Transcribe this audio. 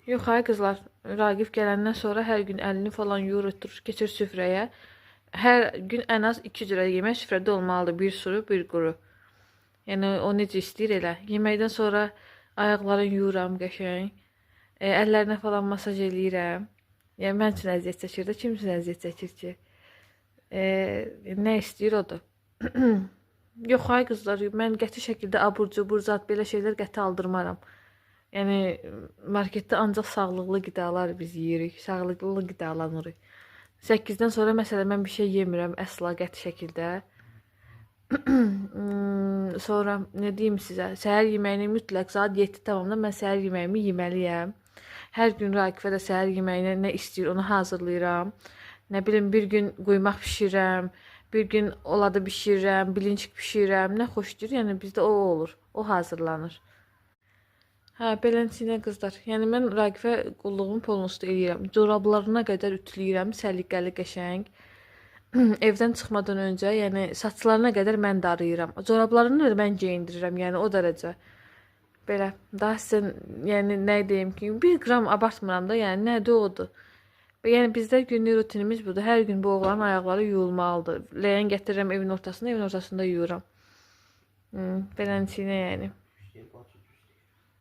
Yox, ay qızlar, Raqif gələndən sonra hər gün əlini falan yuyur, oturur, keçir süfrəyə. Hər gün ən az 2 cürə yemək süfrədə olmalıdır. Bir suru, bir quru. Yəni o necə istəyir elə. Yeməkdən sonra ayaqlarını yuyuram qəşəng. Əllərinə falan masaj eləyirəm. Yəni mən üçün əziyyət çəkir də, kim üçün əziyyət çəkir ki? Nə istəyir odur. Yox, ay qızlar, mən qəti şəkildə abur-cubur zat belə şeylər qəti aldırmaram. Yəni marketdə ancaq sağlıqlı qidalar biz yeyirik, sağlıqlı qidalanırıq. 8-dən sonra məsələn mən bir şey yemirəm əsla qəti şəkildə. Sonra nə deyim sizə? Səhər yeməyini mütləq saat 7 tamamda mən səhər yeməyimi yeməliyəm. Hər gün Raqifə də səhər yeməyinə nə istəyir onu hazırlayıram. Nə bilim bir gün quymaq bişirirəm, bir gün oladı bişirirəm, bilinçik bişirirəm. Nə xoş deyir, yəni bizdə o olur. O hazırlanır. Hə, beləsinə qızlar. Yəni mən Raqifə qulluğumu polnustu eləyirəm. Corablarına qədər ütüləyirəm, səliqəli, qəşəng. Evdən çıxmadan öncə, yəni saçlarına qədər mən darıyıram. Corablarını da mən geyindirirəm, yəni o dərəcə. Belə, daha sizə, yəni nə deyim ki, 1 qram abartmıram da, yəni nədir odur. Yəni bizdə günlük rutinimiz budur. Hər gün bu oğlanın ayaqları yuyulmalıdır. Leğen gətirirəm evin ortasında yuyuram. Beləsinə yəni.